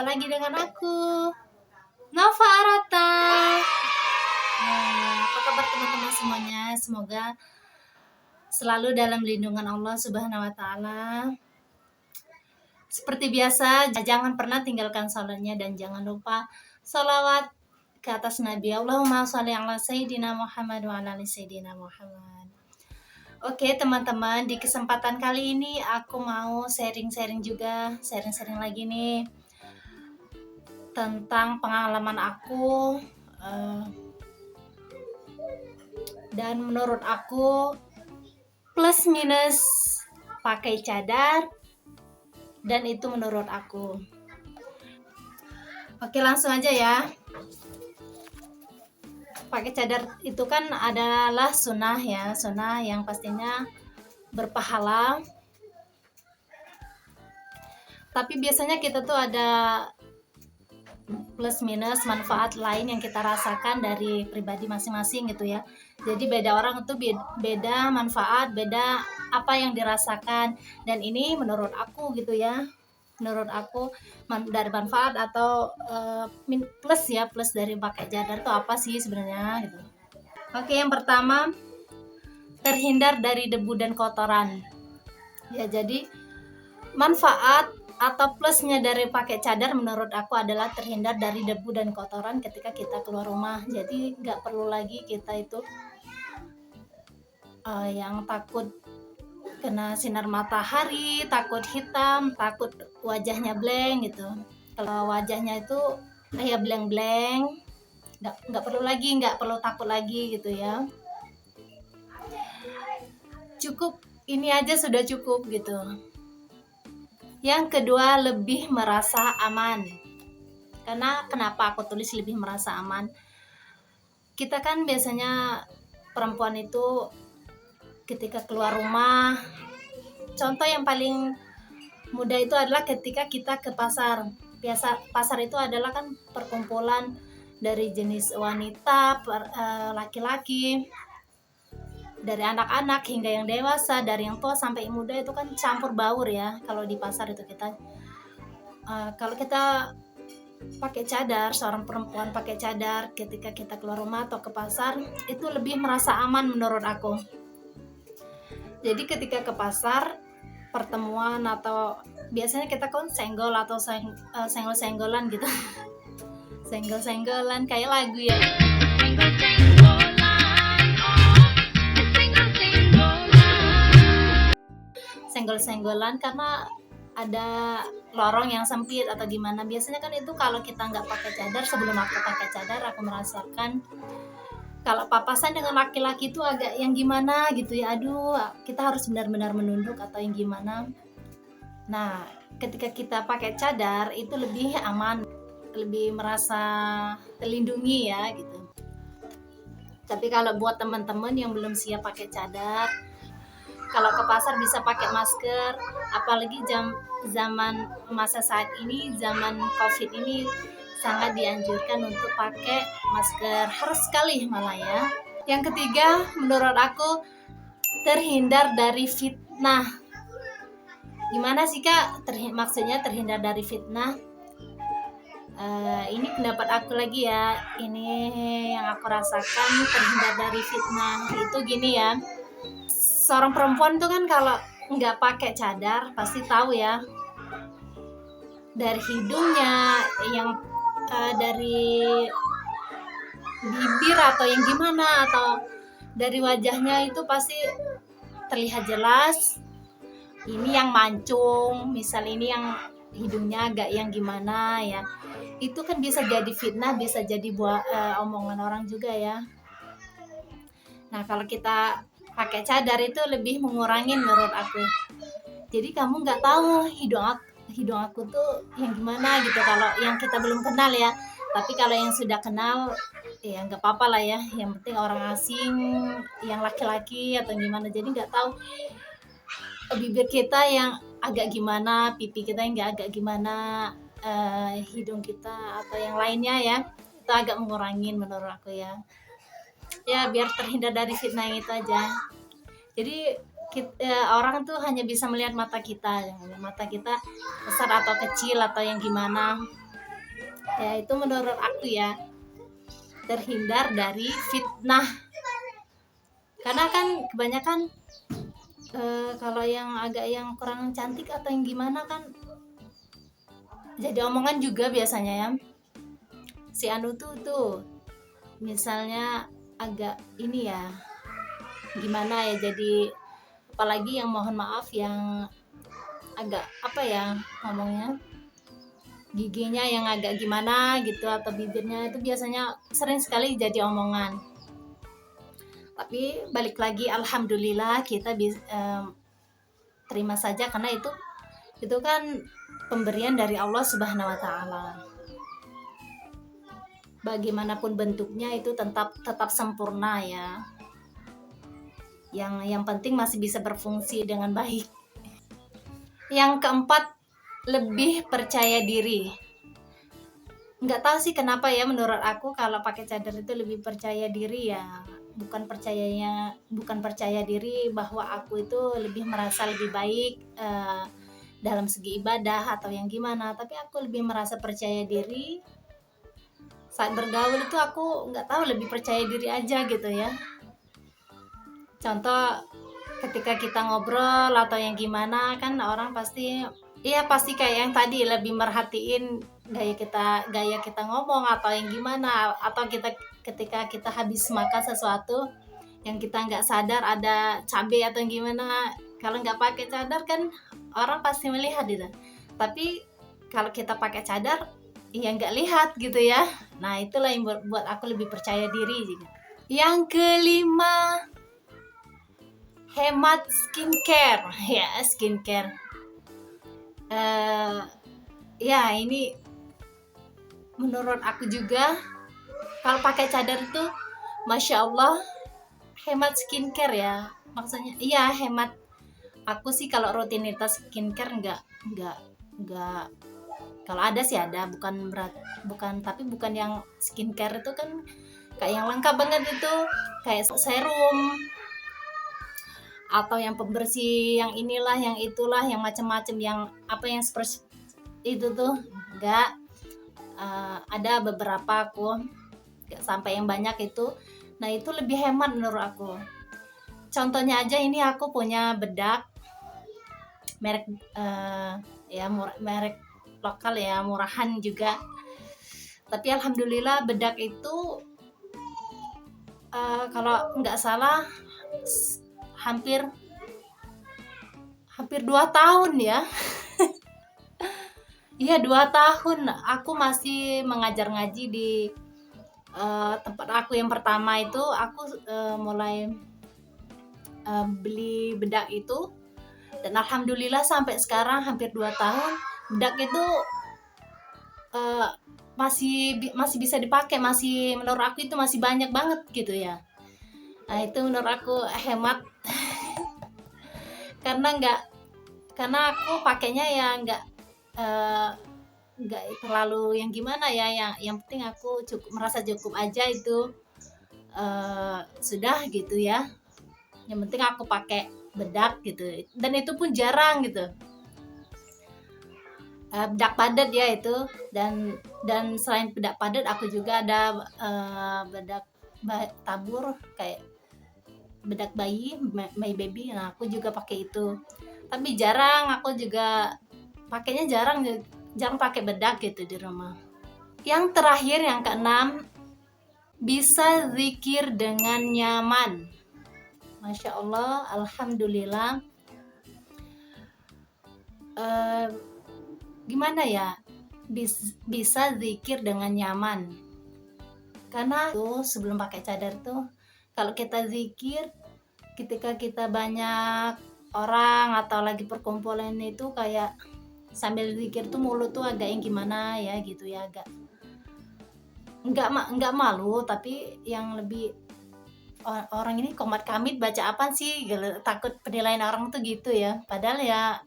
lagi dengan aku, Nova Arata. Apa kabar teman-teman semuanya? Semoga selalu dalam lindungan Allah Subhanahu wa Ta'ala. Seperti biasa, jangan pernah tinggalkan salatnya dan jangan lupa salawat ke atas Nabi. Allahumma sholli ala Sayyidina Muhammad wa ala ali Sayyidina Muhammad. Oke teman-teman, di kesempatan kali ini aku mau sharing-sharing lagi nih tentang pengalaman aku dan menurut aku plus minus pakai cadar, dan itu menurut aku. Oke, langsung aja ya. Pakai cadar itu kan adalah sunnah ya, sunnah yang pastinya berpahala. Tapi biasanya kita tuh ada plus minus manfaat lain yang kita rasakan dari pribadi masing-masing gitu ya. Jadi beda orang itu beda manfaat, beda apa yang dirasakan, dan ini menurut aku gitu ya. Menurut aku dari manfaat atau plus dari pakai cadar itu apa sih sebenarnya gitu. Oke, yang pertama, terhindar dari debu dan kotoran. Ya, jadi manfaat atau plusnya dari pakai cadar menurut aku adalah terhindar dari debu dan kotoran ketika kita keluar rumah. Jadi nggak perlu lagi kita itu yang takut kena sinar matahari, takut hitam, takut wajahnya blank gitu. Kalau wajahnya itu ya blank, nggak perlu takut lagi gitu ya. Cukup ini aja sudah cukup gitu. Yang kedua, lebih merasa aman. Karena kenapa aku tulis lebih merasa aman? Kita kan biasanya perempuan itu ketika keluar rumah, contoh yang paling mudah itu adalah ketika kita ke pasar. Biasa pasar itu adalah kan perkumpulan dari jenis wanita, laki-laki, dari anak-anak hingga yang dewasa, dari yang tua sampai yang muda, itu kan campur baur ya. Kalau di pasar itu kita kalau kita pakai cadar, seorang perempuan pakai cadar ketika kita keluar rumah atau ke pasar, itu lebih merasa aman menurut aku. Jadi ketika ke pasar, pertemuan atau biasanya kita kan senggol atau senggol-senggolan gitu. Senggol-senggolan kayak lagu ya. Senggol-senggolan karena ada lorong yang sempit atau gimana. Biasanya kan itu kalau kita nggak pakai cadar, sebelum aku pakai cadar aku merasakan kalau papasan dengan laki-laki itu agak yang gimana gitu ya. Aduh, kita harus benar-benar menunduk atau yang gimana. Nah, ketika kita pakai cadar itu lebih aman, lebih merasa terlindungi ya gitu. Tapi kalau buat teman-teman yang belum siap pakai cadar, kalau ke pasar bisa pakai masker, apalagi zaman masa saat ini, zaman COVID ini sangat dianjurkan untuk pakai masker, harus sekali malah ya. Yang ketiga, menurut aku terhindar dari fitnah. Gimana sih Kak? Maksudnya terhindar dari fitnah? Ini pendapat aku lagi ya. Ini yang aku rasakan terhindar dari fitnah. Itu gini ya. Seorang perempuan tuh kan kalau nggak pakai cadar pasti tahu ya. Dari hidungnya, yang dari bibir atau yang gimana, atau dari wajahnya itu pasti terlihat jelas. Ini yang mancung, misal ini yang hidungnya agak yang gimana ya, itu kan bisa jadi fitnah, bisa jadi omongan orang juga ya. Nah kalau kita pakai cadar itu lebih mengurangi menurut aku. Jadi kamu nggak tahu hidung aku tuh yang gimana gitu kalau yang kita belum kenal ya. Tapi kalau yang sudah kenal ya nggak apa-apa lah ya, yang penting orang asing, yang laki-laki atau gimana, jadi nggak tahu bibir kita yang agak gimana, pipi kita yang nggak agak gimana, hidung kita atau yang lainnya ya, itu agak mengurangi menurut aku ya. Ya biar terhindar dari fitnah itu aja. Jadi orang tuh hanya bisa melihat mata kita besar atau kecil atau yang gimana. Ya itu menurut aku ya, terhindar dari fitnah. Karena kan kebanyakan kalau yang agak yang kurang cantik atau yang gimana kan jadi omongan juga biasanya ya. Si anu tuh misalnya agak ini ya, gimana ya, jadi apalagi yang mohon maaf yang agak apa ya ngomongnya, giginya yang agak gimana gitu atau bibirnya, itu biasanya sering sekali jadi omongan. Tapi balik lagi, alhamdulillah kita bisa terima saja karena itu kan pemberian dari Allah Subhanahu wa taala. Bagaimanapun bentuknya itu tetap sempurna ya. Yang penting masih bisa berfungsi dengan baik. Yang keempat, lebih percaya diri. Nggak tahu sih kenapa ya, menurut aku kalau pakai cadar itu lebih percaya diri ya. Bukan percaya diri bahwa aku itu lebih merasa lebih baik dalam segi ibadah atau yang gimana, tapi aku lebih merasa percaya diri saat bergaul itu. Aku nggak tahu, lebih percaya diri aja gitu ya. Contoh ketika kita ngobrol atau yang gimana kan orang pasti kayak yang tadi lebih merhatiin gaya kita ngomong atau yang gimana, atau ketika kita habis makan sesuatu yang kita nggak sadar ada cabai atau yang gimana, kalau nggak pakai cadar kan orang pasti melihat gitu. Tapi kalau kita pakai cadar ya nggak lihat gitu ya. Nah itulah yang buat aku lebih percaya diri juga. Yang kelima, hemat skincare. Ya, skincare. Ya ini menurut aku juga kalau pakai cadar itu masya Allah hemat skincare ya. Maksudnya iya hemat. Aku sih kalau rutinitas skincare enggak, kalau ada sih ada, tapi bukan yang skincare itu kan kayak yang lengkap banget itu, kayak serum atau yang pembersih yang inilah yang itulah yang macam-macam, yang apa yang seperti itu tuh enggak. Ada beberapa aku enggak sampai yang banyak itu. Nah itu lebih hemat menurut aku. Contohnya aja, ini aku punya bedak merek merek lokal ya, murahan juga. Tapi alhamdulillah bedak itu kalau nggak salah hampir 2 tahun ya. Iya 2 tahun. Aku masih mengajar ngaji di tempat aku yang pertama itu. Aku mulai beli bedak itu, dan alhamdulillah sampai sekarang hampir 2 tahun bedak itu masih bisa dipakai, masih menurut aku itu masih banyak banget gitu ya. Nah itu menurut aku hemat. karena aku pakainya ya nggak terlalu yang gimana ya, yang penting aku merasa cukup aja itu sudah gitu ya. Yang penting aku pakai bedak gitu, dan itu pun jarang gitu. Bedak padat ya itu, dan selain bedak padat aku juga ada bedak tabur kayak bedak bayi baby. Nah aku juga pakai itu, tapi jarang, aku juga pakainya jarang pakai bedak gitu di rumah. Yang terakhir, yang keenam, bisa zikir dengan nyaman. Masya Allah, alhamdulillah. Gimana ya, bisa zikir dengan nyaman. Karena tuh sebelum pakai cadar tuh, kalau kita zikir ketika kita banyak orang atau lagi perkumpulan itu, kayak sambil zikir tuh mulut tuh agak yang gimana ya gitu ya, agak nggak malu, tapi yang lebih orang ini komat kamit baca apa sih, takut penilaian orang tuh gitu ya. Padahal ya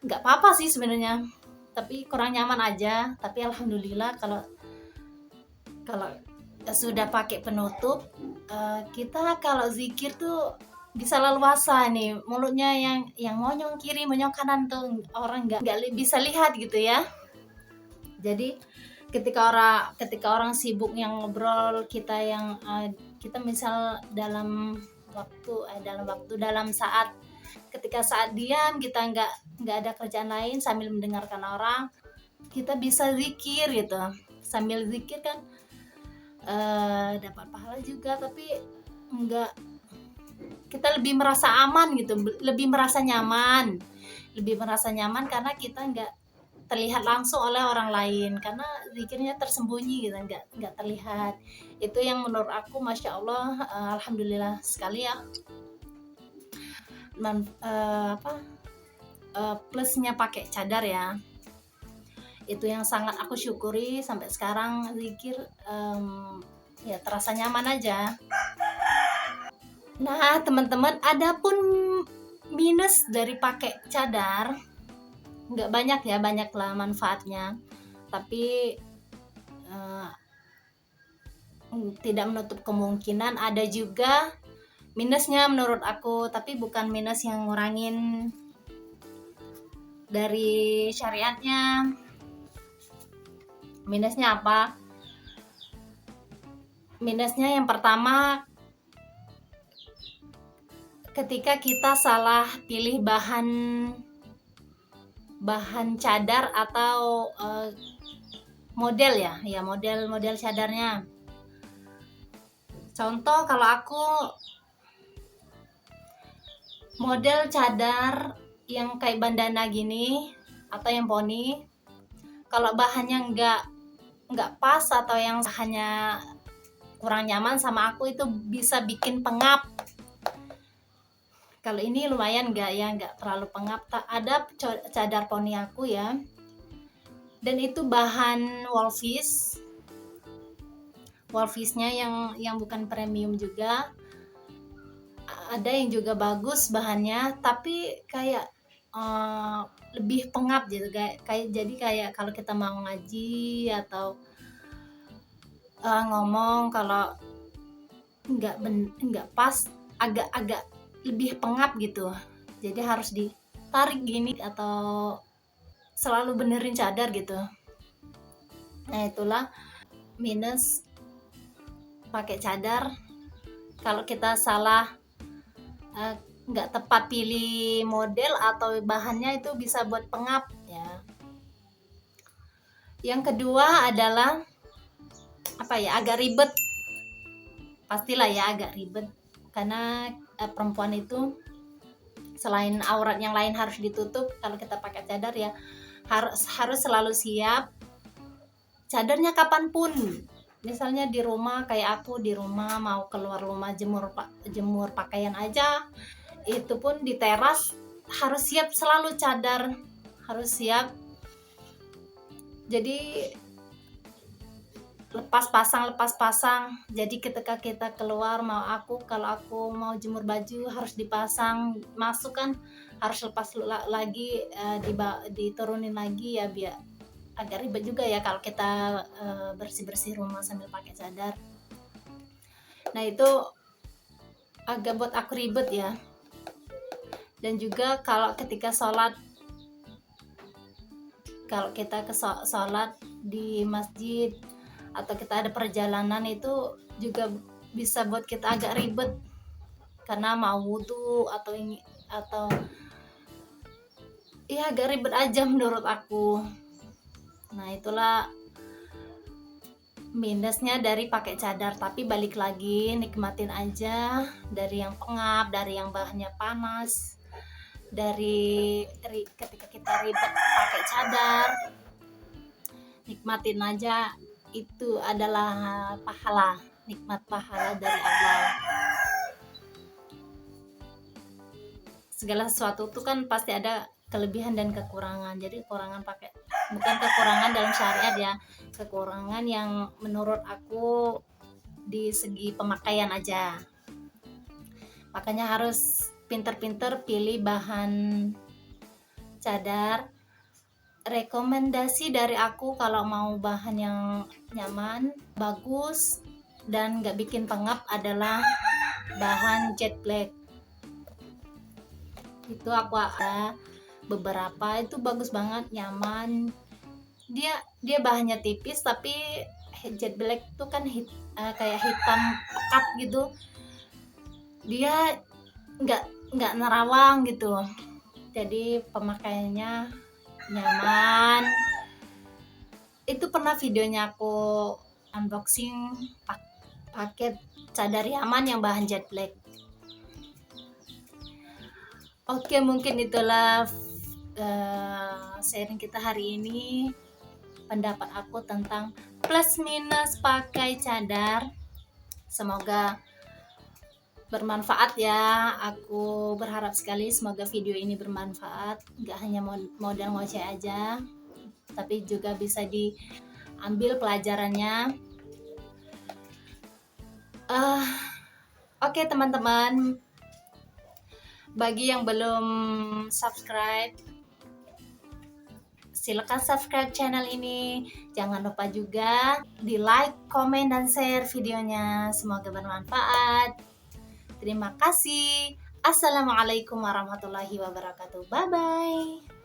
nggak apa-apa sih sebenarnya, tapi kurang nyaman aja. Tapi alhamdulillah kalau sudah pakai penutup, kita kalau zikir tuh bisa leluasa nih, mulutnya yang monyong kiri monyong kanan tuh orang nggak bisa lihat gitu ya. Jadi ketika orang sibuk yang ngobrol, kita misal dalam saat, ketika saat diam, kita nggak ada kerjaan lain sambil mendengarkan orang, kita bisa zikir gitu. Sambil zikir kan dapat pahala juga, tapi enggak, kita lebih merasa aman gitu, lebih merasa nyaman karena kita nggak terlihat langsung oleh orang lain, karena zikirnya tersembunyi gitu, nggak terlihat. Itu yang menurut aku masya Allah, alhamdulillah sekali ya, plusnya pakai cadar ya. Itu yang sangat aku syukuri sampai sekarang, zikir ya terasa nyaman aja. Nah teman-teman, ada pun minus dari pakai cadar, nggak banyak ya, banyaklah manfaatnya, tapi tidak menutup kemungkinan ada juga minusnya menurut aku, tapi bukan minus yang ngurangin dari syariatnya. Minusnya apa? Minusnya yang pertama, ketika kita salah pilih bahan cadar atau model ya, model cadarnya. Contoh, kalau aku model cadar yang kayak bandana gini atau yang poni, kalau bahannya nggak pas atau yang bahannya kurang nyaman sama aku, itu bisa bikin pengap. Kalau ini lumayan nggak terlalu pengap. Ada cadar poni aku ya, dan itu bahan Wolfish-nya yang bukan premium juga. Ada yang juga bagus bahannya, tapi kayak lebih pengap gitu, jadi kayak kalau kita mau ngaji atau ngomong, kalau nggak pas, agak lebih pengap gitu, jadi harus ditarik gini atau selalu benerin cadar gitu. Nah itulah minus pakai cadar, kalau kita salah nggak tepat pilih model atau bahannya, itu bisa buat pengap ya. Yang kedua adalah agak ribet, pastilah ya agak ribet, karena perempuan itu selain aurat yang lain harus ditutup, kalau kita pakai cadar ya harus selalu siap cadarnya kapanpun. Misalnya di rumah, kayak aku di rumah mau keluar rumah jemur pakaian aja, itu pun di teras harus siap selalu cadar, harus siap. Jadi lepas pasang. Jadi ketika kita keluar, kalau aku mau jemur baju harus dipasang, masuk kan harus lepas lagi, diturunin lagi ya, biar agak ribet juga ya kalau kita bersih rumah sambil pakai cadar. Nah itu agak buat aku ribet ya. Dan juga kalau ketika sholat, kalau kita ke sholat di masjid atau kita ada perjalanan, itu juga bisa buat kita agak ribet, karena mau wudhu atau ya agak ribet aja menurut aku. Nah itulah minusnya dari pakai cadar. Tapi balik lagi, nikmatin aja dari yang pengap, dari yang bahannya panas, dari ketika kita ribet pakai cadar, nikmatin aja, itu adalah nikmat pahala dari Allah. Segala sesuatu itu kan pasti ada kelebihan dan kekurangan. Jadi bukan kekurangan dalam syariat ya, kekurangan yang menurut aku di segi pemakaian aja. Makanya harus pinter-pinter pilih bahan cadar. Rekomendasi dari aku, kalau mau bahan yang nyaman, bagus, dan gak bikin pengap, adalah bahan jet black. Itu aku ada beberapa, itu bagus banget, nyaman, dia bahannya tipis, tapi jet black tuh kan kayak hitam pekat gitu. Dia nggak nerawang gitu, jadi pemakaiannya nyaman. Itu pernah videonya aku unboxing paket cadar Yaman yang bahan jet black. Oke, mungkin itulah sharing kita hari ini, pendapat aku tentang plus minus pakai cadar. Semoga bermanfaat ya. Aku berharap sekali semoga video ini bermanfaat, nggak hanya modal ngoceh aja, tapi juga bisa diambil pelajarannya. Oke teman-teman, bagi yang belum subscribe, silakan subscribe channel ini. Jangan lupa juga di like, komen, dan share videonya. Semoga bermanfaat. Terima kasih. Assalamualaikum warahmatullahi wabarakatuh. Bye bye.